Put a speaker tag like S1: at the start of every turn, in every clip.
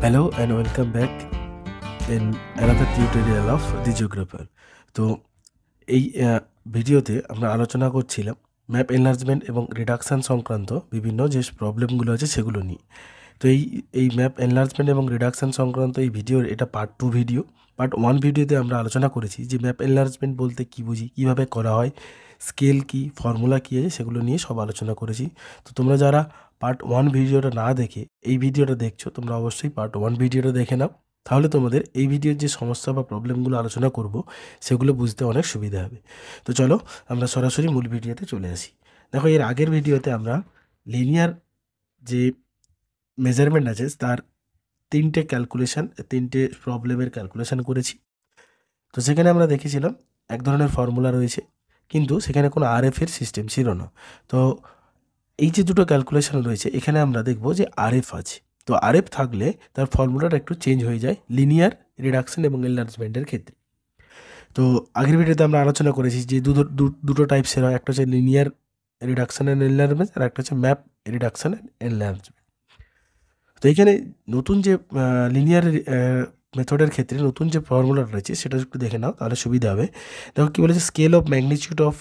S1: Hello and welcome back in another tutorial of the Geographer. তো এই ভিডিওতে আমরা আলোচনা করছিলাম ম্যাপ এনলার্জমেন্ট এবং রিডাকশান সংক্রান্ত বিভিন্ন যে প্রবলেমগুলো আছে সেগুলো নিয়ে। তো এই ম্যাপ এনলার্জমেন্ট এবং রিডাকশান সংক্রান্ত এই ভিডিওর এটা পার্ট 2 ভিডিও। পার্ট 1 ভিডিওতে আমরা আলোচনা করেছি যে ম্যাপ এনলার্জমেন্ট বলতে কী বুঝি, কীভাবে করা হয়, স্কেল কী, ফর্মুলা কী আছে, সেগুলো নিয়ে সব আলোচনা করেছি। তো তোমরা যারা পার্ট 1 ভিডিওটা না দেখে এই ভিডিওটা দেখছো, তোমরা অবশ্যই পার্ট 1 ভিডিওটা দেখে নাও, তাহলে তোমাদের এই ভিডিওর যে সমস্যা বা প্রবলেমগুলো আলোচনা করব সেগুলো বুঝতে অনেক সুবিধা হবে। তো চলো আমরা সরাসরি মূল ভিডিওতে চলে আসি। দেখো, এর আগের ভিডিওতে আমরা লিনিয়ার যে মেজারমেন্ট আছে তার তিনটে প্রবলেমের ক্যালকুলেশন করেছি। তো সেখানে আমরা দেখেছিলাম এক ধরনের ফর্মুলা রয়েছে, কিন্তু সেখানে কোনো আরএফের সিস্টেম ছিল না। তো এই যে দুটো ক্যালকুলেশন রয়েছে, এখানে আমরা দেখব যে আরএফ আছে। তো আরএফ থাকলে তার ফর্মুলাটা একটু চেঞ্জ হয়ে যায় লিনিয়ার রিডাকশন এবং এনলার্জমেন্টের ক্ষেত্রে। তো আগের ভিডিওতে আমরা আলোচনা করেছি যে দুটো টাইপসের হয়, একটা হচ্ছে লিনিয়ার রিডাকশন অ্যান্ড এনলার্জমেন্ট, আর একটা হচ্ছে ম্যাপ রিডাকশন অ্যান্ড এনলার্জমেন্ট। তো এইখানে নতুন যে লিনিয়ার মেথডের ক্ষেত্রে নতুন যে ফর্মুলাটা রয়েছে সেটা একটু দেখে নাও, তাহলে সুবিধা হবে। দেখো কী বলেছে, scale of magnitude of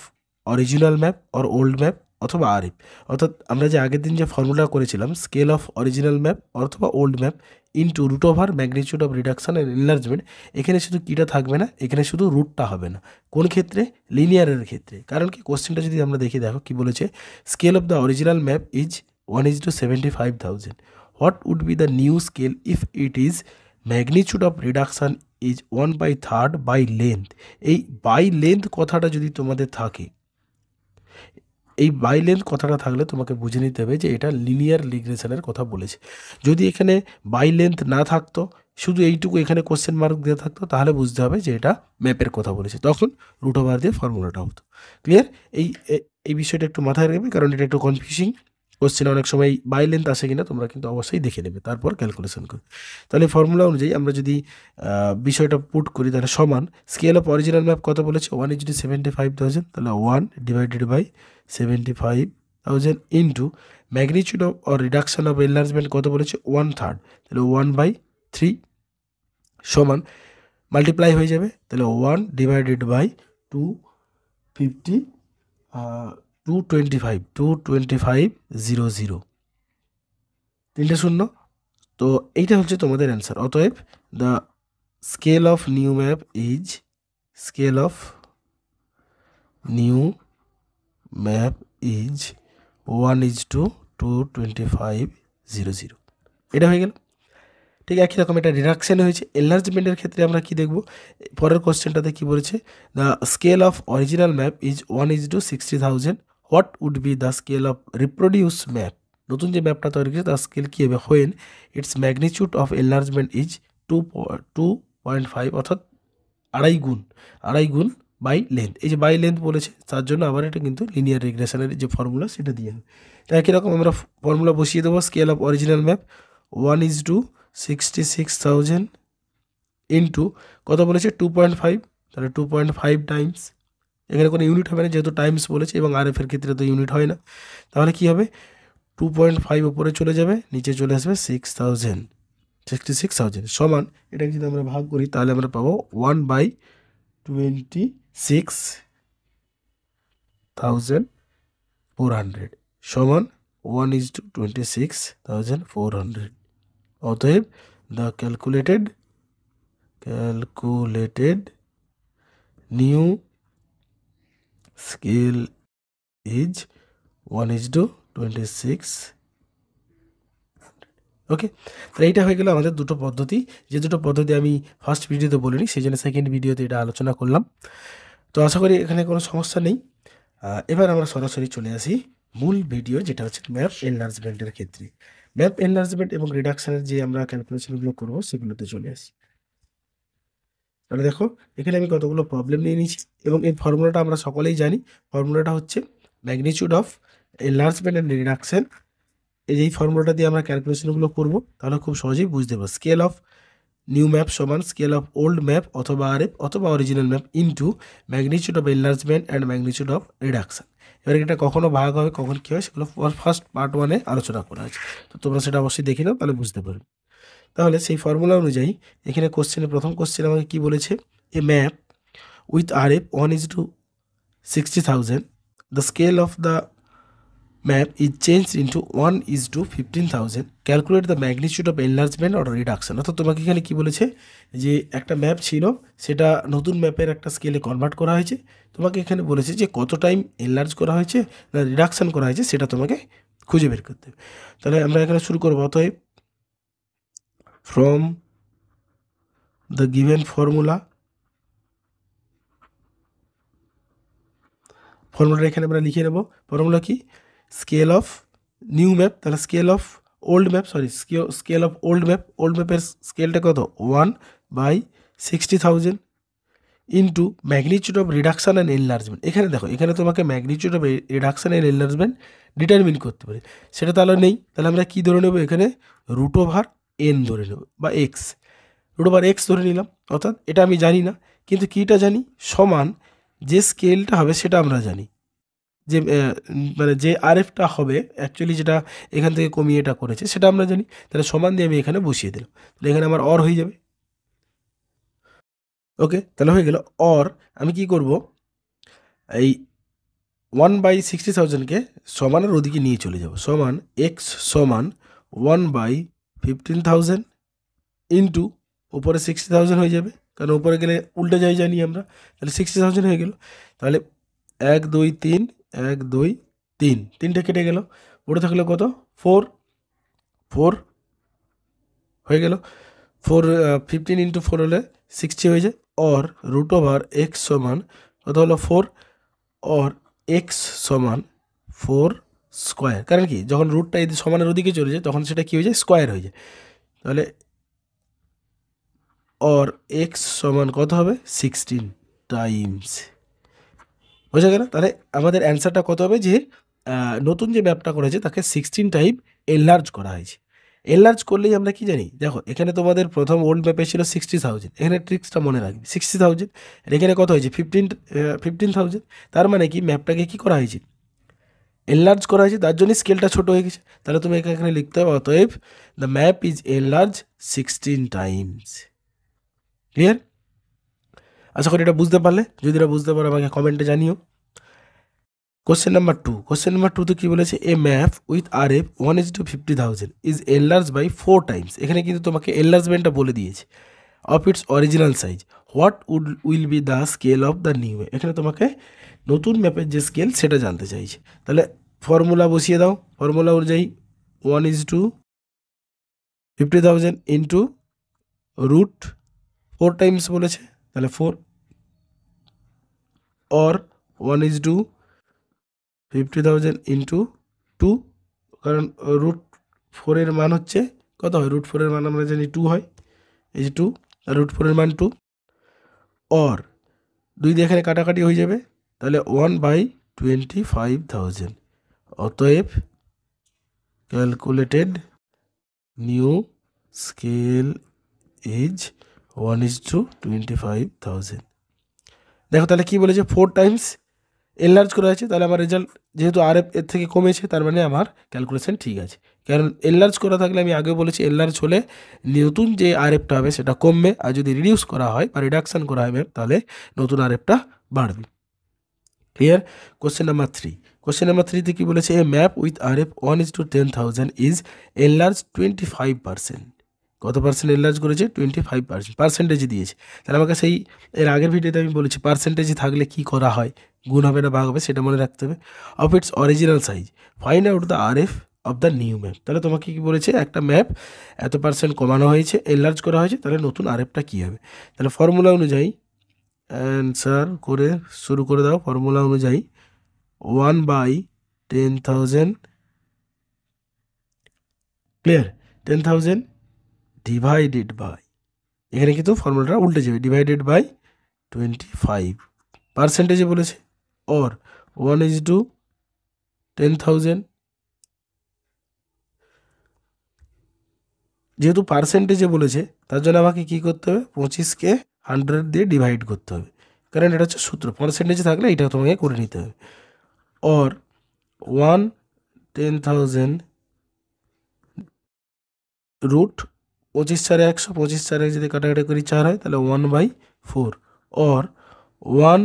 S1: original map or old map অথবা আরএফ। অর্থাৎ আমরা যে আগের দিন যে ফর্মুলা করেছিলাম স্কেল অফ অরিজিনাল ম্যাপ অথবা old map into root over magnitude of reduction and enlargement, এখানে শুধু কীটা থাকবে না, এখানে শুধু রুটটা হবে না। কোন ক্ষেত্রে? লিনিয়ারের ক্ষেত্রে। কারণ কি, কোশ্চেনটা যদি আমরা দেখি, দেখো কি বলেছে, scale of the original map is 1:75,000. What would be the new scale if it is magnitude of reduction is 1/3 by length? এই বাই লেন্থ কথাটা যদি তোমাদের থাকে, এই বাই লেন্থ কথাটা থাকলে তোমাকে বুঝে নিতে হবে যে এটা লিনিয়ার রিগ্রেশনের কথা বলেছে। যদি এখানে বাই লেন্থ না থাকতো, শুধু এইটুকু এখানে কোশ্চেন মার্ক দিয়ে থাকতো, তাহলে বুঝতে হবে যে এটা ম্যাপের কথা বলেছে, তখন রুট ওভার দিয়ে ফর্মুলাটা হতো। ক্লিয়ার? এই বিষয়টা একটু মাথায় রাখবে, কারণ এটা একটু কনফিউজিং। কোশ্চেন অনেক সময় বাই লেন্থ আসে কিনা তোমরা কিন্তু অবশ্যই দেখে নেবে, তারপর ক্যালকুলেশন করে। তাহলে ফর্মুলা অনুযায়ী আমরা যদি বিষয়টা পুট করি, তাহলে সমান স্কেল অফ অরিজিনাল ম্যাপ কত বলেছে, 1:75,000, তাহলে 1/75,000 into magnitude of or reduction of enlargement কত বলেছে, 1/3, তাহলে 1/3 সমান মাল্টিপ্লাই হয়ে যাবে, তাহলে 1/225 তিনটে শূন্য। তো এইটা হচ্ছে তোমাদের অ্যান্সার। অতএব the scale of new map is 1:225,000। এটা হয়ে গেল। ঠিক একই রকম এটা রিডাকশন হয়েছে। এনলার্জমেন্টের ক্ষেত্রে আমরা কি দেখব, পরের কোশ্চেনটাতে কি বলেছে, the scale of original map is 1:60,000. What would be the scale of reproduce map? নতুন যে ম্যাপটা তৈরি করেছে তার স্কেল কী হবে, when its magnitude of enlargement is 2.5, অর্থাৎ আড়াই গুণ বাই লেন্থ। এই যে বাই লেন্থ বলেছে, তার জন্য আবার এটা কিন্তু লিনিয়ার রিগ্রেশনের যে ফর্মুলা সেটা দিয়ে হবে। তো একই রকম আমরা ফর্মুলা বসিয়ে দেবো। Scale of original map 1:66,000 into কত বলেছে, 2.5, তাহলে 2.5 টাইমস, এখানে কোনো ইউনিট হবে না যেহেতু টাইমস বলেছে, এবং আরএফের ক্ষেত্রে তো ইউনিট হয় না। তাহলে কি হবে, 2.5 উপরে চলে যাবে, নিচে চলে আসবে 66,000 সমান, এটাকে যদি আমরা ভাগ করি তাহলে আমরা পাবো 1/26,400 সমান 1:26,400। অতএব the calculated new scale is 1:26। ওকে, তাহলে এইটা হয়ে গেল আমাদের দুটো পদ্ধতি, যে দুটো পদ্ধতি আমি ফার্স্ট ভিডিওতে বলিনি, সেই জন্য সেকেন্ড ভিডিওতে এটা আলোচনা করলাম। তো আশা করি এখানে কোনো সমস্যা নেই। এবার আমরা সরাসরি চলে আসি মূল ভিডিও, যেটা হচ্ছে ম্যাপ এনলার্জমেন্টের ক্ষেত্রে। ম্যাপ এনলার্জমেন্ট এবং রিডাকশনের যে আমরা ক্যালকুলেশনগুলো করবো সেগুলোতে চলে আসি। তাহলে দেখো, এখানে আমি কতগুলো প্রবলেম নিয়ে নিয়েছি, এবং এই ফর্মুলাটা আমরা সকলেই জানি। ফর্মুলাটা হচ্ছে magnitude of enlargement and reduction. এই ফর্মুলাটা দিয়ে আমরা ক্যালকুলেশনগুলো করবো, তাহলে খুব সহজেই বুঝতে পারবো। স্কেল অফ নিউ ম্যাপ সমান স্কেল অফ ওল্ড ম্যাপ অথবা আরএফ অথবা original map into magnitude of enlargement and magnitude of reduction. এবার এটা কখনো ভাগ হবে, কখন কী হয়, সেগুলো ফার্স্ট পার্ট 1-এ আলোচনা করা আছে। তো তোমরা সেটা অবশ্যই দেখে নাও, তাহলে বুঝতে পারবে। তাহলে সেই ফর্মুলা অনুযায়ী এখানে কোশ্চেনে প্রথম কোশ্চেন আমাকে কি বলেছে, A map with RF 1:60,000, the scale of the map is changed into 1:15,000, calculate the magnitude of enlargement or reduction। অর্থাৎ তোমাকে এখানে কি বলেছে, যে একটা ম্যাপ ছিল সেটা নতুন ম্যাপের একটা স্কেলে কনভার্ট করা হয়েছে, তোমাকে এখানে বলেছে যে কত টাইম এনলার্জ করা হয়েছে না রিডাকশন করা হয়েছে সেটা তোমাকে খুঁজে বের করতে হবে। তাহলে আমরা এখানে শুরু করবো। অতএব ফ্রম দ্য গিভেন ফর্মুলাটা এখানে আমরা লিখে নেব। ফর্মুলা কি, স্কেল অফ নিউ ম্যাপ, তাহলে scale of old map, scale of old ম্যাপের স্কেলটা কত 1/60,000 into magnitude of reduction and enlargement. এখানে দেখো, এখানে তোমাকে magnitude of reduction and enlargement determine করতে পারে, সেটা তাহলে নেই। তাহলে আমরা কী ধরে নেবো, এখানে √n ধরে নেব বা এক্স, √x ধরে নিলাম। অর্থাৎ এটা আমি জানি না, কিন্তু কীটা জানি, সমান যে স্কেলটা হবে সেটা আমরা জানি, যে মানে যে RFটা হবে অ্যাকচুয়ালি যেটা এখান থেকে কমিয়ে এটা করেছে সেটা আমরা জানি। তাহলে সমান দিয়ে আমি এখানে বসিয়ে দিলাম, তাহলে এখানে আমার অর হয়ে যাবে। ওকে, তাহলে হয়ে গেল। অর আমি কি করব, এই 1/60,000কে সমানের ওদিকে নিয়ে চলে যাব, সমান এক্স সমান 1/15,000 ইন্টু উপরে 60,000 হয়ে যাবে, কারণ উপরে গেলে উল্টে যাই জানি আমরা। তাহলে 60,000 হয়ে গেল। তাহলে 1 2 3 1 2 3, তিনটে কেটে গেল, পড়ে থাকলো কত 4 হয়ে গেল। 15 ইন্টু 4 হলে 60 হয়ে যায়। অর √x সমান কত হলো 4, অর এক্স সমান 4 স্কোয়ার। কারণ কি, যখন রুটটা এই সমানের ওদিকে চলে যায় তখন সেটা কী হয়ে যায়, স্কোয়ার হয়ে যায়। তাহলে অর এক্স সমান কত হবে 16 টাইমস, বোঝা গেল। তাহলে আমাদের অ্যান্সারটা কত হবে, যে নতুন যে ম্যাপটা করেছে তাকে 16 টাইম এনলার্জ করা হয়েছে। এনলার্জ করলেই আমরা কি জানি, দেখো এখানে তোমাদের প্রথম ওল্ড ম্যাপে ছিল 60,000, এখানে ট্রিক্সটা মনে রাখবে 60,000, এখানে কত হয়েছে 15,000। তার মানে কি ম্যাপটাকে কি করা হয়েছে, এনলার্জ করা হয়েছে, তার জন্য স্কেলটা ছোট হয়ে গেছে। তাহলে তুমি এখানে লিখতে হবে, অতএব the map is enlarge 16 times. Clear? আশা করি এটা বুঝতে পারলে, যদি এটা বুঝতে পারো আমাকে কমেন্টে জানিও। কোশ্চেন নাম্বার 2তে কী বলেছে, A map with RF 1:50,000 is enlarge by 4 times. এখানে কিন্তু তোমাকে এনলার্জমেন্টটা বলে দিয়েছে, of its original size, what will be the scale of the new map. এখানে তোমাকে নতুন ম্যাপের যে স্কেল সেটা জানতে চাইছে। তাহলে ফর্মুলা বসিয়ে দাও, ফর্মুলা অনুযায়ী 1:50,000 ইন্টু √4 টাইমস বলেছে, তাহলে 4, অর 1:50,000 ইন্টু 2, কারণ √4 মান হচ্ছে কত হয়, √4 মান আমরা জানি 2 হয়, এই যে 2, √4 মান 2, অর 2 দিয়ে এখানে কাটাকাটি হয়ে যাবে, তাহলে 1/25,000। অতএব ক্যালকুলেটেড নিউ স্কেল ইজ 1:25,000। দেখো তাহলে কি বলেছে, 4 টাইমস এনলার্জ করা হয়েছে, তাহলে আমার রেজাল্ট যেহেতু RF এর থেকে কমেছে, তার মানে আমার ক্যালকুলেশন ঠিক আছে। কারণ এনলার্জ করা থাকলে আমি আগে বলেছি, এনলার্জ হলে নতুন যে RFটা হবে সেটা কমবে, আর যদি রিডিউস করা হয় বা রিডাকশান করা হবে তাহলে নতুন RFটা বাড়বে। ক্লিয়ার? কোশ্চেন নাম্বার 3তে কী বলেছে, A map with RF 1:10,000 is enlarge 25%। কত পার্সেন্ট এনলার্জ করেছে, 25%, পার্সেন্টেজে দিয়েছে। তাহলে আমাকে সেই এর আগের ভিডিওতে আমি বলেছি পার্সেন্টেজে থাকলে কি করা হয়, গুণ হবে না ভাগ হবে, সেটা মনে রাখতে হবে। Of its original size, find out the RF of the new map. তাহলে তোমাকে কি বলেছে, একটা ম্যাপ এত পার্সেন্ট কমানো হয়েছে, এনলার্জ করা হয়েছে, তাহলে নতুন RFটা কী হবে। তাহলে ফর্মুলা অনুযায়ী অ্যান্সার করে শুরু করে দাও। ফর্মুলা অনুযায়ী 1/10,000, ক্লিয়ার, 10,000 ডিভাইডেড বাই, এখানে কিন্তু ফর্মুলাটা উল্টে যাবে, ডিভাইডেড বাই 25 পার্সেন্টেজে বলেছে, অর 1:10,000, যেহেতু পার্সেন্টেজে বলেছে তার জন্য আমাকে কি করতে হবে, 25কে 100 দিয়ে ডিভাইড করতে হবে, কারণ এটা হচ্ছে সূত্র, পার্সেন্টেজে থাকলে এটা তোমাকে করে নিতে হবে। অর 1/10,000 √4 25 4 100, 25 4 যদি কাটাকাটি করি 4 হয়, তাহলে 1/4 or 1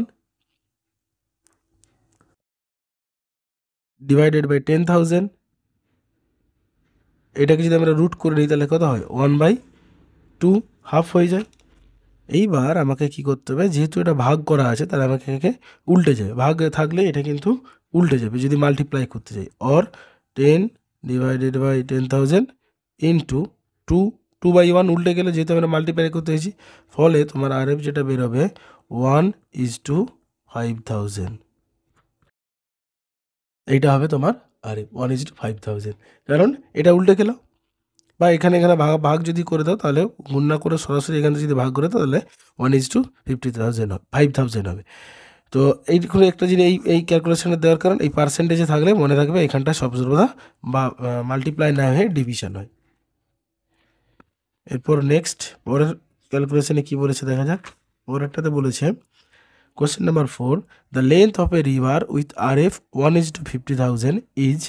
S1: divided by 10,000। এটাকে যদি আমরা রুট করে নিই তাহলে কত হয়? 1/2, হাফ হয়ে যায়। এইবার আমাকে কি করতে হবে, যেহেতু এটা ভাগ করা আছে তাহলে আমাকে এটাকে উল্টে যাবে, ভাগ থাকলে এটা কিন্তু উল্টে যাবে যদি মাল্টিপ্লাই করতে যাই। অর 10 divided by 10,000 ইন্টু 2/1 উল্টে গেলে, যেহেতু আমরা মাল্টিপ্লাই করতে গেছি, ফলে তোমার আরএফ যেটা বেরোবে 1:5,000। এইটা হবে তোমার আরএফ 1:5,000, কারণ এটা উল্টে গেল। বা এখানে ভাগ যদি করে দাও তাহলে গুণ না করে সরাসরি এখান থেকে যদি ভাগ করে দাও তাহলে 1:50,000 হবে, 5,000 হবে। তো এইখানে একটা জিনিস এই ক্যালকুলেশনে দেওয়ার কারণ, এই পার্সেন্টেজে থাকলে মনে রাখবে এখানটা সর্বদা বা মাল্টিপ্লাই না হয়ে ডিভিশন হয়। এরপর নেক্সট পরের ক্যালকুলেশনে কি বলেছে দেখা যাক। পরেরটাতে বলেছে question number 4, the length of A river with RF 1:50,000 is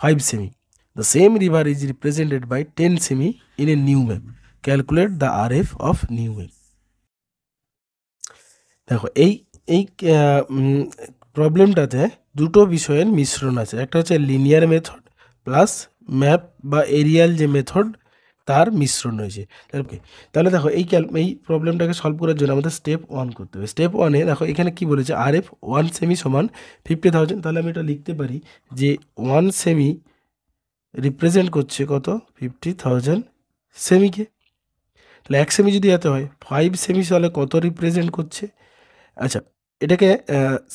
S1: 5 semi. The same river is represented by 10 semi in a new map. Calculate the RF of new map. দেখো এই এই প্রবলেমটাতে দুটো বিষয়ের মিশ্রণ আছে। একটা হচ্ছে লিনিয়ার মেথড প্লাস ম্যাপ বা এরিয়াল যে মেথড তার মিশ্রণ রয়েছে। তাহলে দেখো এই প্রবলেমটাকে সলভ করার জন্য আমাদের স্টেপ 1 করতে হবে। স্টেপ 1-এ দেখো এখানে কি বলেছে, RF 1 সেমি সমান 50,000। তাহলে আমি এটা লিখতে পারি যে 1 সেমি রিপ্রেজেন্ট করছে কত? 50,000 সেমিকে। তাহলে 1 সেমি যদি এত হয়, 5 সেমি তাহলে কত রিপ্রেজেন্ট করছে? আচ্ছা, এটাকে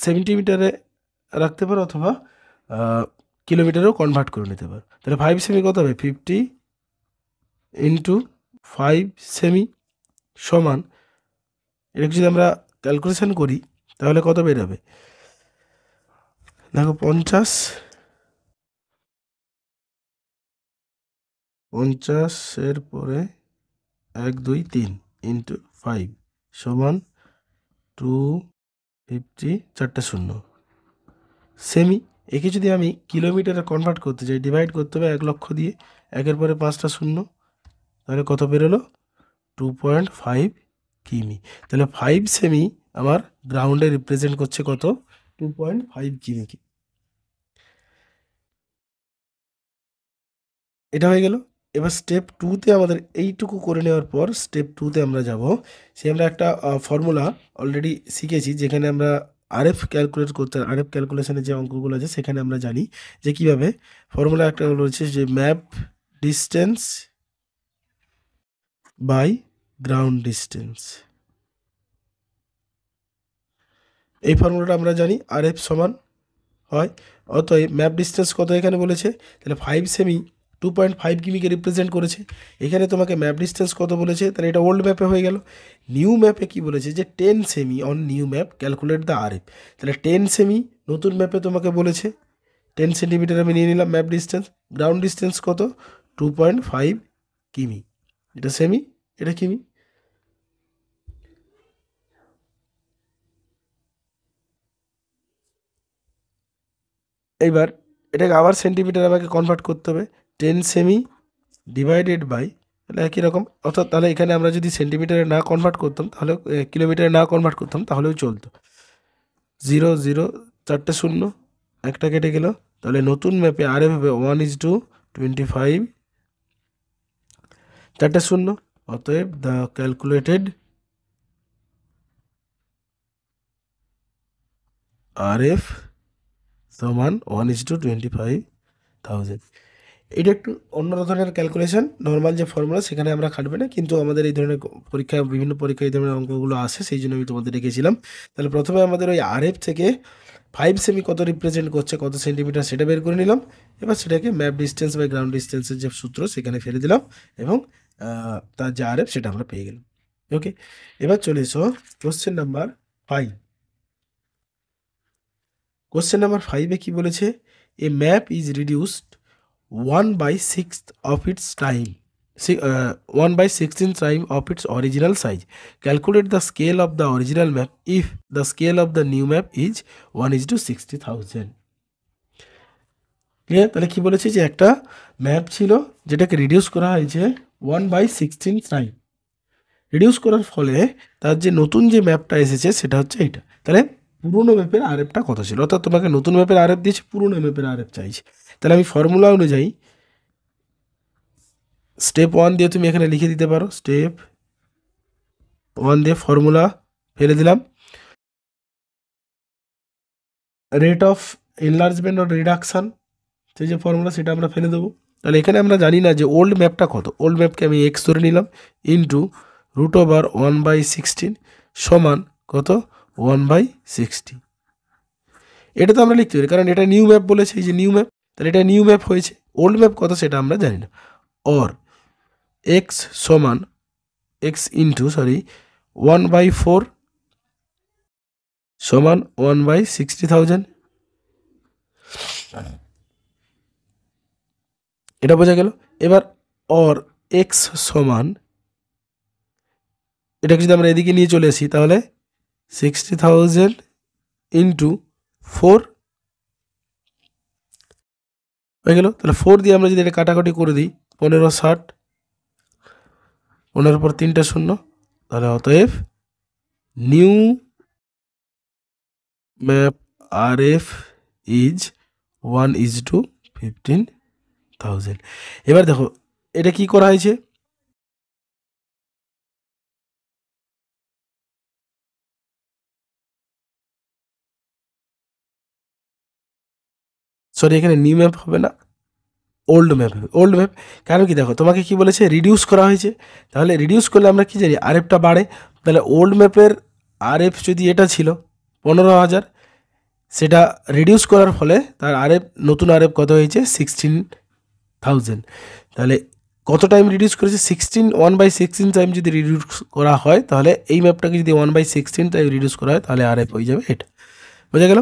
S1: সেন্টিমিটারে রাখতে পারো অথবা কিলোমিটারেও কনভার্ট করে নিতে পারো। তাহলে 5 সেমি কত হবে? 50 ইন্টু 5 সেমি সমান, এটাকে যদি আমরা ক্যালকুলেশন করি তাহলে কত বেরোবে? দেখো 50-এর পরে 1 2 3 ইন্টু 5 সমান 250, 4টে শূন্য সেমি। একে যদি আমি কিলোমিটারে কনভার্ট করতে চাই, ডিভাইড করতে হবে 1 লক্ষ দিয়ে, 1-এর পরে 5টা শূন্য, তাহলে কত বেরোলো? 2.5 কিমি। তাহলে 5 সেমি আমার গ্রাউন্ডে রিপ্রেজেন্ট করছে কত? 2.5 কিমিকে। এটা হয়ে গেল। এবার স্টেপ 2-তে আমাদের এইটুকু করে নেওয়ার পর স্টেপ 2-তে আমরা যাব। আমরা একটা ফর্মুলা অলরেডি শিখেছি, যেখানে আমরা আরএফ ক্যালকুলেট করতে, আরএফ ক্যালকুলেশনের যে অঙ্কগুলো আছে সেখানে আমরা জানি যে কিভাবে ফর্মুলা একটা রয়েছে যে map distance by ground distance. এই ফর্মুলাটা আমরা জানি আরএফ সমান হয়, অতএব ম্যাপ ডিস্টেন্স কত এখানে বলেছে, তাহলে 5 সেমি 2.5 কিমিকে রিপ্রেজেন্ট করেছে। এখানে তোমাকে ম্যাপ ডিস্টেন্স কত বলেছে, তাহলে এটা ওল্ড ম্যাপে হয়ে গেল। নিউ ম্যাপে কি বলেছে যে 10 semi on new map calculate the RF. তাহলে 10 সেমি নতুন ম্যাপে তোমাকে বলেছে, 10 সেন্টিমিটার আমি নিয়ে নিলাম ম্যাপ ডিস্টেন্স। গ্রাউন্ড ডিস্টেন্স কত? 2.5 কিমি। এটা সেমি, এটা কিমি। এইবার এটাকে আবার সেন্টিমিটার আমাকে কনভার্ট করতে হবে। 10 সেমি ডিভাইডেড বাই, তাহলে একই রকম, অর্থাৎ তাহলে এখানে আমরা যদি সেন্টিমিটারে না কনভার্ট করতাম তাহলে, কিলোমিটারে না কনভার্ট করতাম তাহলেও চলতো। 0 0, 4টে শূন্য, একটা কেটে গেল। তাহলে নতুন ম্যাপে আরএফ হবে 1:25, 4টে শূন্য। অতএব দ্য ক্যালকুলেটেড আরএফ সমান 1:25,000। এটা একটু অন্য ধরনের ক্যালকুলেশন, নর্মাল যে ফর্মুলা সেখানে আমরা খাটবে না, কিন্তু আমাদের এই ধরনের পরীক্ষায়, বিভিন্ন পরীক্ষায় এই ধরনের অঙ্কগুলো আসে, সেই জন্য আমি তোমাদের রেখেছিলাম। তাহলে প্রথমে আমাদের ওই আরএফ থেকে 5 সেমি কত রিপ্রেজেন্ট করছে, কত সেন্টিমিটার, সেটা বের করে নিলাম। এবার সেটাকে ম্যাপ ডিস্টেন্স বাই গ্রাউন্ড ডিস্টেন্সের যে সূত্র সেখানে ফেলে দিলাম, এবং তার যে আরএফ সেটা আমরা পেয়ে গেলাম। ওকে, এবার চলে এসো কোশ্চেন নাম্বার 5। কোশ্চেন নাম্বার 5-এ কি বলেছে, A map is reduced 1/6 of its time, 1/16 time of its original size. Calculate the scale of the original map if the scale of the new map is 1:60,000. Clear? তাহলে কি বলেছি যে একটা map ছিল যেটাকে রিডিউস করা হয়েছে 1/16 সাইজ। রিডিউস করার ফলে তার যে নতুন যে ম্যাপটা এসেছে সেটা হচ্ছে এইটা। তাহলে পুরোনো ম্যাপের আরএফটা কত ছিল, অর্থাৎ তোমাকে নতুন ম্যাপের আরএফ দিয়েছে, পুরোনো ম্যাপের আরএফ চাইছে। তাহলে আমি ফর্মুলা অনুযায়ী স্টেপ 1 দিয়ে তুমি এখানে লিখে দিতে পারো, স্টেপ 1 দিয়ে ফর্মুলা ফেলে দিলাম, rate of enlargement or reduction, সেই যে ফর্মুলা সেটা আমরা ফেলে দেবো। তাহলে এখানে আমরা জানি না যে ওল্ড ম্যাপটা কত, ওল্ড ম্যাপকে আমি এক্স ধরে নিলাম ইন্টু √1/16 সমান কত 1/60। এটা তো আমরা লিখতে পারি কারণ এটা নিউ ম্যাপ বলেছে, এই যে নিউ ম্যাপ, তাহলে এটা নিউ ম্যাপ হয়েছে। ওল্ড ম্যাপ কত সেটা আমরা জানি না। অর এক্স সমান এক্স ইন্টু 1/4 সমান 1/60,000। এটা বোঝা গেল। এবার অর এক্স সমান, এটাকে যদি আমরা এদিকে নিয়ে চলে আসি তাহলে 60,000 ইন্টু 4 হয়ে গেল। তাহলে 4 দিয়ে আমরা যদি এটা কাটাকাটি করে দিই 15/60, 15 পর 3টা শূন্য, তাহলে অতএব নিউ ম্যাপ আরএফ ইজ 1:15,000। এবার দেখো এটা কি করা হয়েছে, সরি এখানে নিউ ম্যাপ হবে না, ওল্ড ম্যাপ হবে। ওল্ড ম্যাপ কারণ কি, দেখো তোমাকে কি বলেছে রিডিউস করা হয়েছে, তাহলে রিডিউস করলে আমরা কি জানি আরএফটা বাড়ে। তাহলে ওল্ড ম্যাপের আরএফ যদি এটা ছিল 15,000, সেটা রিডিউস করার ফলে তার আরএফ, নতুন আরএফ কত হয়েছে 16,000। তাহলে কত টাইম রিডিউস করেছে 1/16 টাইম যদি রিডিউস করা হয়, তাহলে এই ম্যাপটাকে যদি 1/16 টাইম রিডিউস করা হয় তাহলে আরএফ হয়ে যাবে এটা। বোঝা গেল।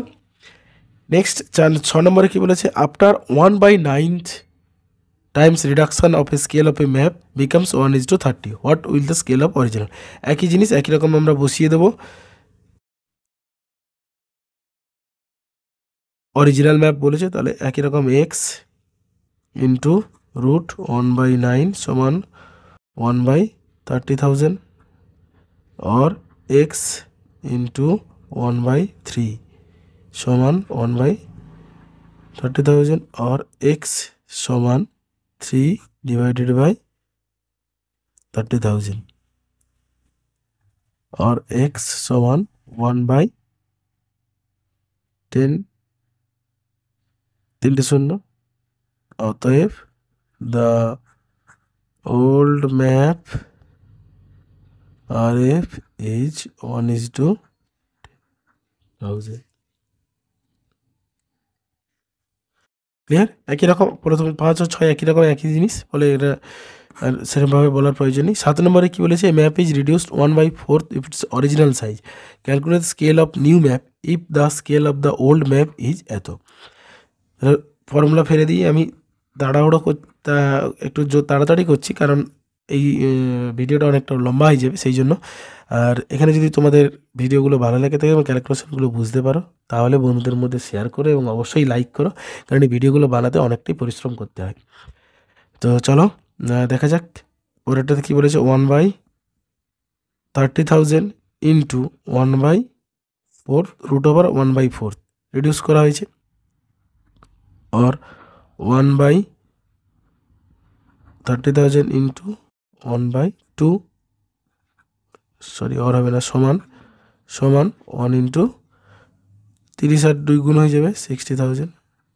S1: নেক্সট 6 নম্বরে কি বলেছে, after 1/9 Times reduction of A scale of A map becomes 1:30, what will the scale of original. একই জিনিস একই রকম আমরা বসিয়ে দেবো, অরিজিনাল ম্যাপ বলেছে তাহলে একই রকম এক্স ইন্টু √1/9 সমান 1/30,000 और x इंटू 1/3 समान 1/30,000 और x समान 3 डिवाइडेड बाई 30,000 और x समान 1/10, 3 शून्य। অতএব the old map RF is 1:1000। Clear? একই রকম প্রথমে 5 ও 6 একই রকম একই জিনিস বলে, এটা আর সেরকমভাবে বলার প্রয়োজন নেই। 7 নম্বরে কী বলেছে, map is reduced 1/4 if it's original size, calculate scale of new map if the scale of the old map is এত। ফর্মুলা ফেলে দিয়ে আমি তাড়াহুড়ো একটু তাড়াতাড়ি করছি কারণ এই ভিডিওটা অনেকটা লম্বা হয়ে যাবে সেই জন্য। আর এখানে যদি তোমাদের ভিডিওগুলো ভালো লেগে থাকে এবং ক্যালকুলেশনগুলো বুঝতে পারো তাহলে বন্ধুদের মধ্যে শেয়ার করো এবং অবশ্যই লাইক করো, কারণ এই ভিডিওগুলো বানাতে অনেকটাই পরিশ্রম করতে হয়। তো চলো দেখা যাক পরেরটাতে কী বলেছে, 1/30,000 ইন্টু 1/4 √1/4 রিডিউস করা হয়েছে, और 1/30,000 इंटू 1/2 सॉरी और হবে না সমান 1 इंटू 30 আর 2 গুণ হয়ে যাবে 60,000।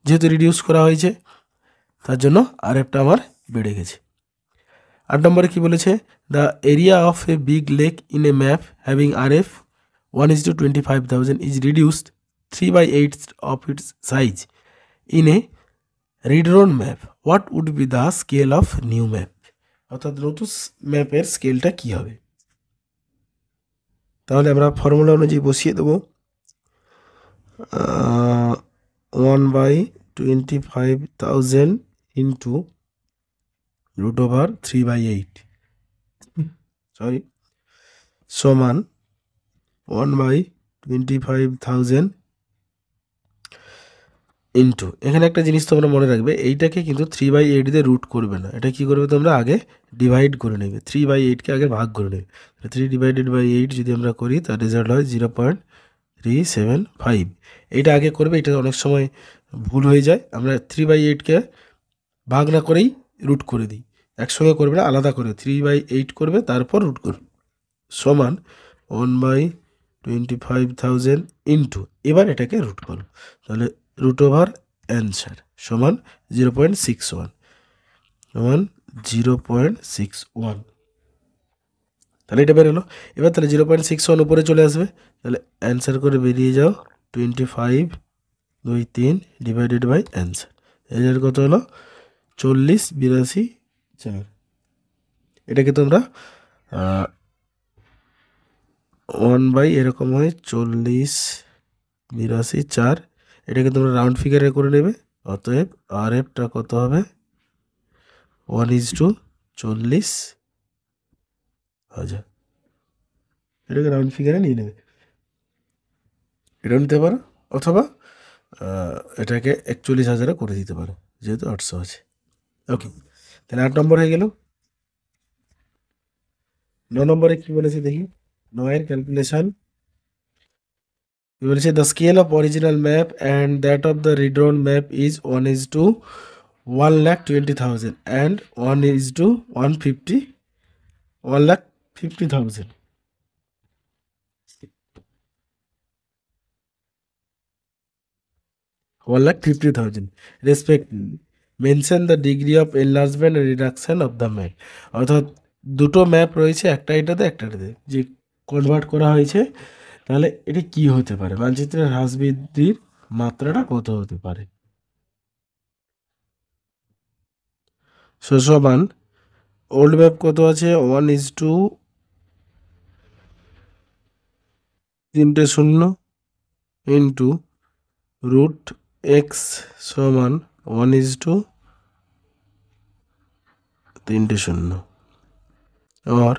S1: যেহেতু রিডিউস করা হয়েছে তার জন্য আরএফটা আমার বেড়ে গেছে। 8 নম্বরে কি বলেছে, the area of a big lake in a map having RF 1:25,000 is reduced 3/8 of its size in a redrawn map, what would be the scale of new map. অর্থাৎ নতুন ম্যাপের স্কেলটা কী হবে। তাহলে আমরা ফর্মুলা অনুযায়ী বসিয়ে দেবো 1/25,000 ইন্টু √3/8 সরি সমান 1/25,000 ইন্টু, এখানে একটা জিনিস তোমরা মনে রাখবে, এইটাকে কিন্তু 3/8 দিয়ে রুট করবে না, এটা কি করবে তোমরা আগে ডিভাইড করে নেবে, 3/8কে আগে ভাগ করে নেবে। 3/8 যদি আমরা করি তার রেজাল্ট হয় 0.375। এইটা আগে করবে, এটা অনেক সময় ভুল হয়ে যায়, আমরা 3/8কে ভাগ না করেই রুট করে দিই, একসঙ্গে করবে না, আলাদা করে 3/8 করবে তারপর রুট করবে, সমান 1/25,000 ইন্টু, এবার এটাকে রুট করো, তাহলে রুট ওভার অ্যান্সার সমান 0.61, সমান 0.61, তাহলে এটা বেরোলো। এবার তাহলে 0.61 উপরে চলে আসবে, তাহলে অ্যান্সার করে বেরিয়ে যাও 25/2/3 ডিভাইডেড বাই অ্যান্সার, এর কত হলো 40/82/4। এটাকে তোমরা 1 এরকম হয় 40/82/4, এটাকে তোমরা রাউন্ড ফিগারে করে নেবে, অতএব আর এফটা কত হবে 1:40,000, এটাকে রাউন্ড ফিগারে নিয়ে নেবে, এটাও নিতে পারো, অথবা এটাকে 41,000 করে দিতে পারো, যেহেতু 800 আছে। ওকে, তাহলে 8 নম্বর হয়ে গেল। 9 নম্বরে কি বলেছে দেখি, 9-এর ক্যালকুলেশন কি বলেছে, the scale of original map and that of the redrawn map is 1:120,000 and 1:150,000. 1,50,000 respectively. Mention the degree of enlargement and reduction of the map. অর্থাৎ দুটো ম্যাপ রয়েছে, একটা এটাতে একটা এটাতে, যে কনভার্ট করা হয়েছে, তাহলে এটা কি হতে পারে, মানচিত্রের হ্রাস বৃদ্ধির মাত্রাটা কত হতে পারে। সমান ওল্ড ম্যাপ কত আছে 1:3 ইন্টু रूट एक्स समान 1:3 और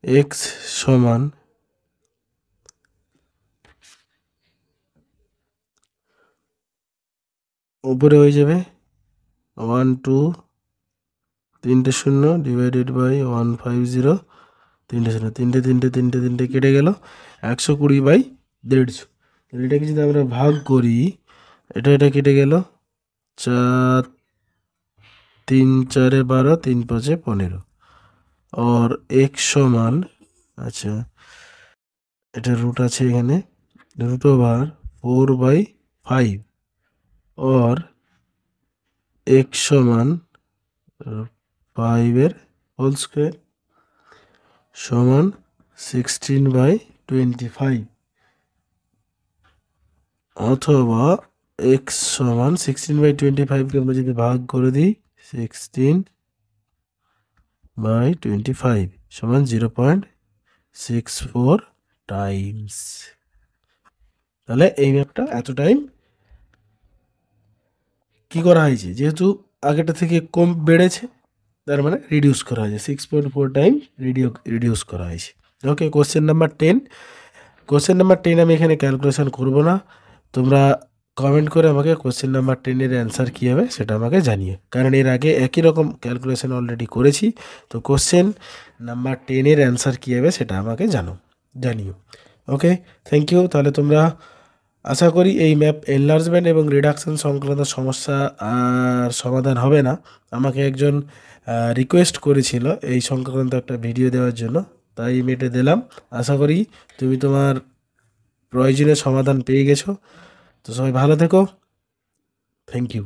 S1: एक्स समान ऊपर हो जाए 1:3 डिवाइडेड बाई 150, 3 केटे गेल 120/150, এটাকে যদি আমরা ভাগ করি, এটা কেটে গেল 4 3 4 12 3 5 15 और x সমান, আচ্ছা এটা রুট আছে এখানে, রুট ওভার 4/5 और x সমান 5 এর হোল স্কয়ার সমান 16/25, অথবা x সমান 16/25কে আমরা যদি ভাগ করে দিই 16/25 সমান 0.64 টাইমস। তাহলে এই ম্যাপটা এত টাইম কি করা হয়েছে, যেহেতু আগেটা থেকে কম বেড়েছে, তার মানে রিডিউস করা হয়েছে, 6.4 টাইম রিডিউস করা হয়েছে। ওকে, কোশ্চেন নাম্বার 10। কোশ্চেন নাম্বার 10 আমি এখানে ক্যালকুলেশন করব না, তোমরা কমেন্ট করে আমাকে কোশ্চেন নাম্বার 10-এর অ্যান্সার কী হবে সেটা আমাকে জানিয়ে, কারণ এর আগে একই রকম ক্যালকুলেশন অলরেডি করেছি, তো কোশ্চেন নাম্বার 10-এর অ্যান্সার কী হবে সেটা আমাকে জানিও। ওকে, থ্যাংক ইউ। তাহলে তোমরা আশা করি এই ম্যাপ এনলার্জমেন্ট এবং রিডাকশন সংক্রান্ত সমস্যা আর সমাধান হবে না। আমাকে একজন রিকোয়েস্ট করেছিল এই সংক্রান্ত একটা ভিডিও দেওয়ার জন্য, তাই আমি এটা দিলাম। আশা করি তুমি তোমার প্রয়োজনীয় সমাধান পেয়ে গেছো। তো সবাই ভালো থেকো, থ্যাংক ইউ।